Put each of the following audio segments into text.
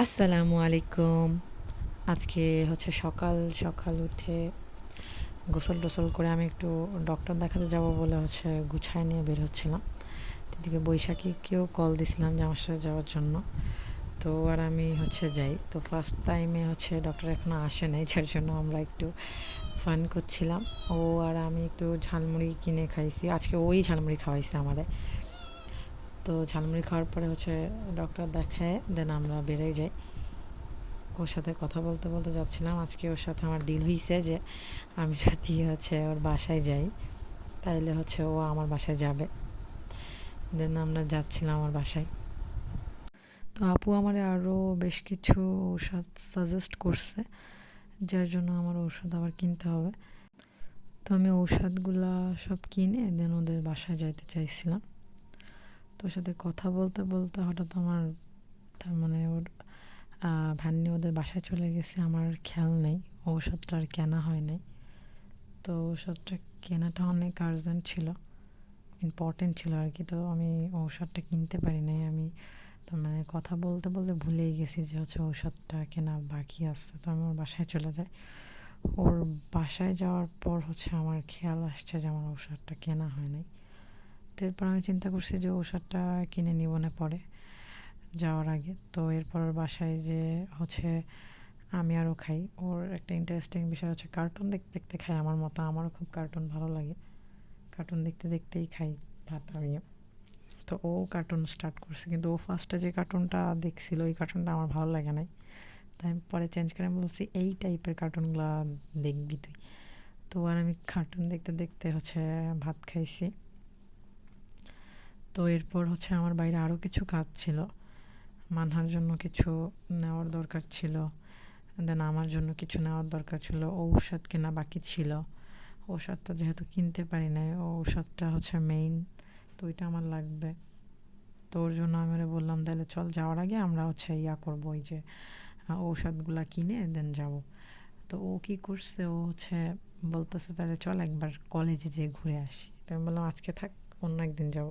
আসসালামু আলাইকুম। আজকে হচ্ছে সকাল সকাল উঠে গোসল টোসল করে আমি একটু ডক্টর দেখাতে যাব বলে হচ্ছে গুছায় নিয়ে বের হচ্ছিলাম। এদিকে বৈশাখীকেও কল দিছিলাম যে আমার সাথে যাওয়ার জন্য। তো আর আমি হচ্ছে যাই। তো ফার্স্ট টাইমে হচ্ছে ডক্টর এখনও আসে নাই, যার জন্য আমরা একটু ফান করছিলাম। ও আর আমি একটু ঝালমুড়ি কিনে খাইছি, আজকে ওই ঝালমুড়ি খাওয়াইছে আমারে। তো ঝালমুড়ি খাওয়ার পরে হচ্ছে ডক্টর দেখায় দেন আমরা বেরোয় যাই। ওর সাথে কথা বলতে বলতে যাচ্ছিলাম। আজকে ওর সাথে আমার ডিল হইছে যে আমি যদি হচ্ছে ওর বাসায় যাই তাইলে হচ্ছে ও আমার বাসায় যাবে। দেন আমরা যাচ্ছিলাম আমার বাসায়। তো আপু আমারে আরও বেশ কিছু ঔষধ সাজেস্ট করছে, যার জন্য আমার ঔষধ আবার কিনতে হবে। তো আমি ঔষধগুলা সব কিনে দেন ওদের বাসায় যাইতে চাইছিলাম। তো ওর সাথে কথা বলতে বলতে হঠাৎ আমার তার মানে ওর ভ্যান নিয়ে ওদের বাসায় চলে গেছে, আমার খেয়াল নেই। ঔষধটা আর কেনা হয় নাই। তো ঔষধটা কেনাটা অনেক আর্জেন্ট ছিল, ইম্পর্টেন্ট ছিল আর কি। তো আমি ঔষধটা কিনতে পারি নাই। আমি তার মানে কথা বলতে বলতে ভুলেই গেছি যে হচ্ছে ঔষধটা কেনা বাকি আছে। তো আমি ওর বাসায় চলে যাই। ওর বাসায় যাওয়ার পর হচ্ছে আমার খেয়াল আসছে যে আমার ঔষধটা কেনা হয় নাই। তো এরপর আমি চিন্তা করছি যে ঔষধটা কিনে নিব না পরে যাওয়ার আগে। তো এরপর ওর বাসায় যে হচ্ছে আমি আরও খাই। ওর একটা ইন্টারেস্টিং বিষয় হচ্ছে কার্টুন দেখতে দেখতে খাই আমার মতো। আমারও খুব কার্টুন ভালো লাগে, কার্টুন দেখতে দেখতেই খাই ভাত আমিও। তো ও কার্টুন স্টার্ট করছে, কিন্তু ও ফার্স্টে যে কার্টুনটা দেখছিল ওই কার্টুনটা আমার ভালো লাগে নাই। তাই আমি পরে চেঞ্জ করে আমি বলছি এই টাইপের কার্টুনগুলো দেখবি তুই। তো আর আমি কার্টুন দেখতে দেখতে হচ্ছে ভাত খাইছি। তো এরপর হচ্ছে আমার বাইরে আরও কিছু কাজ ছিল, মানহার জন্য কিছু নেওয়ার দরকার ছিল, দেন আমার জন্য কিছু নেওয়ার দরকার ছিল, ঔষধ কেনা বাকি ছিল। ঔষধটা যেহেতু কিনতে পারি নাই, ঔষধটা হচ্ছে মেইন, তো ওইটা আমার লাগবে। তো ওর জন্য আমি ওরে বললাম তাহলে চল যাওয়ার আগে আমরা হচ্ছে করবো, ওই যে ঔষধগুলা কিনে দেন যাব। তো ও কী করছে, ও হচ্ছে বলতেছে তাহলে চল একবার কলেজে যেয়ে ঘুরে আসি। তো আমি বললাম আজকে থাক, অন্য একদিন যাব।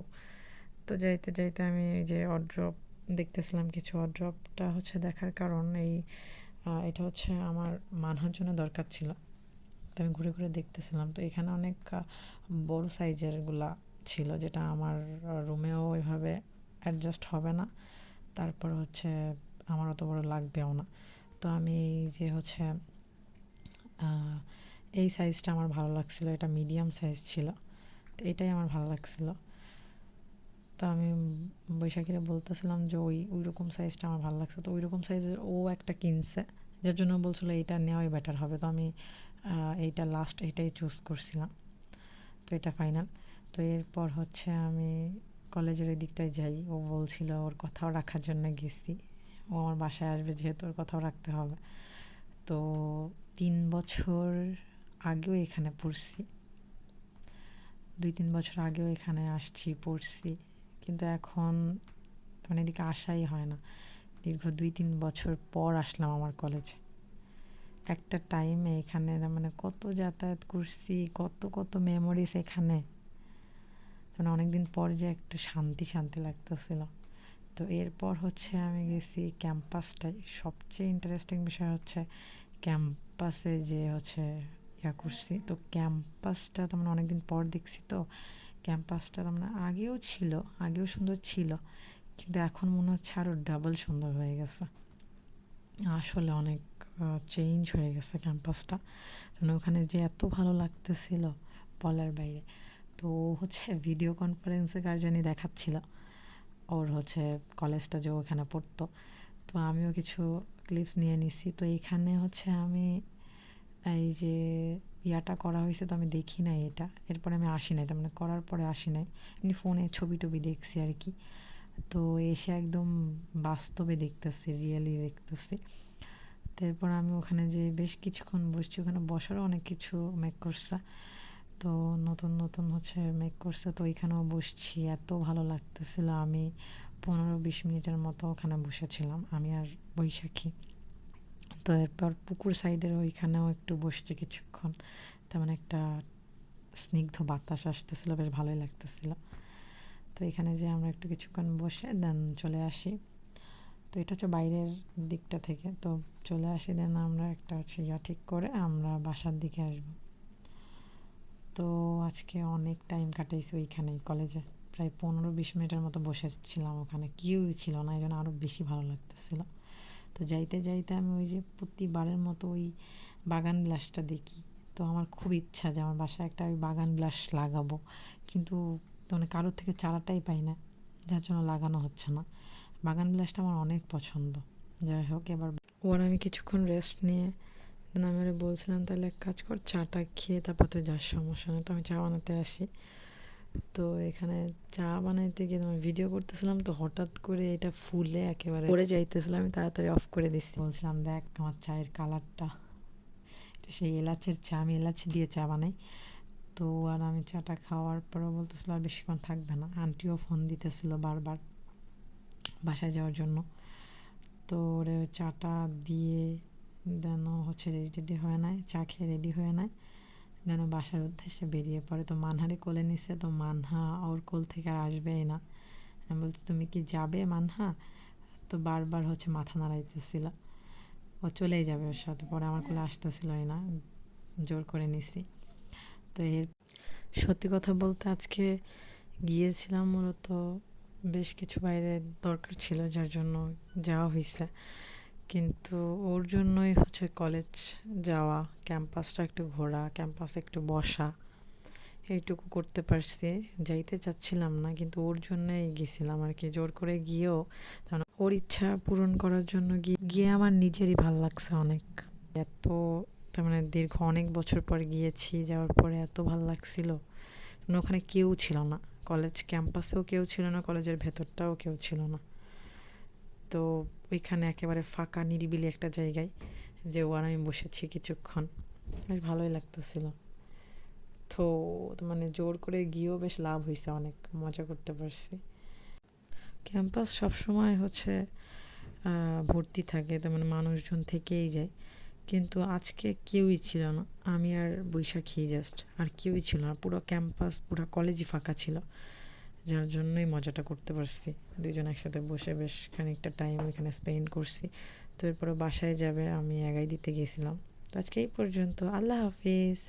তো যাইতে যাইতে আমি এই যে অড্রপ দেখতেছিলাম কিছু। অড্রপটা হচ্ছে দেখার কারণ এটা হচ্ছে আমার মানহার জন্য দরকার ছিল। তো আমি ঘুরে ঘুরে দেখতেছিলাম। তো এখানে অনেক বড় সাইজেরগুলা ছিল, যেটা আমার রুমেও ওইভাবে অ্যাডজাস্ট হবে না। তারপর হচ্ছে আমার অত বড় লাগবেও না। তো আমি এই যে হচ্ছে এই সাইজটা আমার ভালো লাগছিল, এটা মিডিয়াম সাইজ ছিল। তো এটাই আমার ভালো লাগছিল। তো আমি বৈশাখীরে বলতেছিলাম যে ওই ওই রকম সাইজটা আমার ভালো লাগছে। তো ওই রকম সাইজের ও একটা কিনছে, যার জন্য বলছিল এইটা নেওয়াই বেটার হবে। তো আমি এইটা লাস্ট এটাই চুজ করছিলাম। তো এটা ফাইনাল। তো এরপর হচ্ছে আমি কলেজের ওই দিকটায় যাই। ও বলছিল ওর কথাও রাখার জন্য গেছি। ও আমার বাসায় আসবে যেহেতু ওর কথাও রাখতে হবে। তো 3 বছর আগেও এখানে পড়ছি, 2-3 বছর আগেও এখানে আসছি পড়ছি, কিন্তু এখন মানে এদিকে আসাই হয় না। দীর্ঘ 2-3 বছর পর আসলাম আমার কলেজে। একটা টাইমে এখানে মানে কত যাতায়াত করছি, কত কত মেমোরিজ এখানে। মানে অনেকদিন পর যে একটা শান্তি শান্তি লাগতেছিল। তো এরপর হচ্ছে আমি গেছি ক্যাম্পাসটায়। সবচেয়ে ইন্টারেস্টিং বিষয় হচ্ছে ক্যাম্পাসে যে হচ্ছে করছি। তো ক্যাম্পাসটা তো মানে অনেকদিন পর দেখছি। তো ক্যাম্পাসটা মানে আগেও ছিল, আগেও সুন্দর ছিল, কিন্তু এখন মনে হচ্ছে আরও ডাবল সুন্দর হয়ে গেছে। আসলে অনেক চেঞ্জ হয়ে গেছে ক্যাম্পাসটা। মানে ওখানে যে এত ভালো লাগতেছিল বলার বাইরে। তো হচ্ছে ভিডিও কনফারেন্সে কার জানি দেখাচ্ছিল ওর হচ্ছে কলেজটা যে ওখানে পড়তো। তো আমিও কিছু ক্লিপস নিয়ে নিছি। তো এইখানে হচ্ছে আমি এই যে করা হয়েছে, তো আমি দেখি নাই এটা। এরপরে আমি আসি নাই, তার মানে করার পরে আসি নাই, এমনি ফোনে ছবি টবি দেখছি আর কি। তো এসে একদম বাস্তবে দেখতেছি, রিয়েলি দেখতেছি। তো এরপর আমি ওখানে যে বেশ কিছুক্ষণ বসছি, ওখানে বসারও অনেক কিছু মেক করছে। তো নতুন নতুন হচ্ছে মেক করছে। তো ওইখানেও বসছি, এত ভালো লাগতেছিল। আমি 15-20 মিনিটের মতো ওখানে বসেছিলাম, আমি আর বৈশাখী। তো এরপর পুকুর সাইডের ওইখানেও একটু বসছি কিছুক্ষণ। তেমন একটা স্নিগ্ধ বাতাস আসতেছিল, বেশ ভালোই লাগতেছিল। তো এখানে যে আমরা একটু কিছুক্ষণ বসে দেন চলে আসি। তো এটা হচ্ছে বাইরের দিকটা থেকে। তো চলে আসি, দেন আমরা একটা হচ্ছে ঠিক করে আমরা বাসার দিকে আসব। তো আজকে অনেক টাইম কাটাইছি ওইখানেই কলেজে, প্রায় 15-20 মিনিটের মতো বসেছিলাম ওখানে, কেউই ছিল না, এই জন্য আরও বেশি ভালো লাগতেছিল। তো যাইতে যাইতে আমি ওই যে প্রতিবারের মতো ওই বাগান বিলাসটা দেখি। তো আমার খুব ইচ্ছা যে আমার বাসায় একটা ওই বাগান বিলাস লাগাবো, কিন্তু মানে কারোর থেকে চারাটাই পাই না, যার জন্য লাগানো হচ্ছে না। বাগান বিলাসটা আমার অনেক পছন্দ। যাই হোক, এবার ওর আমি কিছুক্ষণ রেস্ট নিয়ে দেন আমি ওরা বলছিলাম তাহলে এক কাজ কর, চাটা খেয়ে তারপর তুই যাস, সমস্যা নেই। তো আমি চা বানাতে আসি। তো এখানে চা বানাইতে গিয়ে তোমার ভিডিও করতেছিলাম, তো হঠাৎ করে এটা ফুলে একেবারে পড়ে যাইতেছিলাম, আমি তাড়াতাড়ি অফ করে দিচ্ছি। বলছিলাম দেখ আমার চায়ের কালারটা, তো সেই এলাচের চা, আমি এলাচি দিয়ে চা বানাই। তো আর আমি চাটা খাওয়ার পরেও বলতেছিল আর বেশিক্ষণ থাকবে না। আন্টিও ফোন দিতেছিল বারবার বাসায় যাওয়ার জন্য। তো ওরে চাটা দিয়ে দেন হচ্ছে রেডি হয়ে নেয়, চা খেয়ে রেডি হয়ে নেয়, যেন বাসার উদ্দেশ্যে বেরিয়ে পড়ে। তো মানহারে কোলে নিছে, তো মানহা ওর কোল থেকে আর আসবেই না। আমি বলছি তুমি কি যাবে মানহা? তো বারবার হচ্ছে মাথা নাড়াইতেছিল, ও চলেই যাবে ওর সাথে। পরে আমার কোলে আসতেছিলই না, জোর করে নিছি। তো এর সত্যি কথা বলতে আজকে গিয়েছিলাম মূলত বেশ কিছু বাইরে দরকার ছিল, যার জন্য যাওয়া হয়েছে। কিন্তু ওর জন্যই হচ্ছে কলেজ যাওয়া, ক্যাম্পাসটা একটু ঘোরা, ক্যাম্পাসে একটু বসা, এইটুকু করতে পারছি। যাইতে চাচ্ছিলাম না, কিন্তু ওর জন্যই গেছিলাম আর কি, জোর করে গিয়েও। কারণ ওর ইচ্ছা পূরণ করার জন্য গিয়ে আমার নিজেরই ভাল লাগছে অনেক। এত তার মানে দীর্ঘ অনেক বছর পর গিয়েছি, যাওয়ার পরে এত ভাল লাগছিল। মানে ওখানে কেউ ছিল না, কলেজ ক্যাম্পাসেও কেউ ছিল না, কলেজের ভেতরটাও কেউ ছিল না। তো ওইখানে একেবারে ফাঁকা নিরিবিলি একটা জায়গায় যে ও আর আমি বসেছি কিছুক্ষণ, বেশ ভালোই লাগতেছিল। তো মানে জোর করে গিয়েও বেশ লাভ হয়েছে, অনেক মজা করতে পারছি। ক্যাম্পাস সবসময় হচ্ছে ভর্তি থাকে, তার মানে মানুষজন থেকেই যায়, কিন্তু আজকে কেউই ছিল না। আমি আর বৈশাখী জাস্ট, আর কেউই ছিল না। পুরো ক্যাম্পাস, পুরো কলেজই ফাঁকা ছিল, যার জন্যই মজাটা করতে পারছি। দুইজন একসাথে বসে বেশ খানিকটা টাইম এখানে স্পেন্ড করছি। তো এরপরে বাসায় যাবে আমি একাই দিতে গেছিলাম। তো আজকে এই পর্যন্ত, আল্লাহ হাফিজ।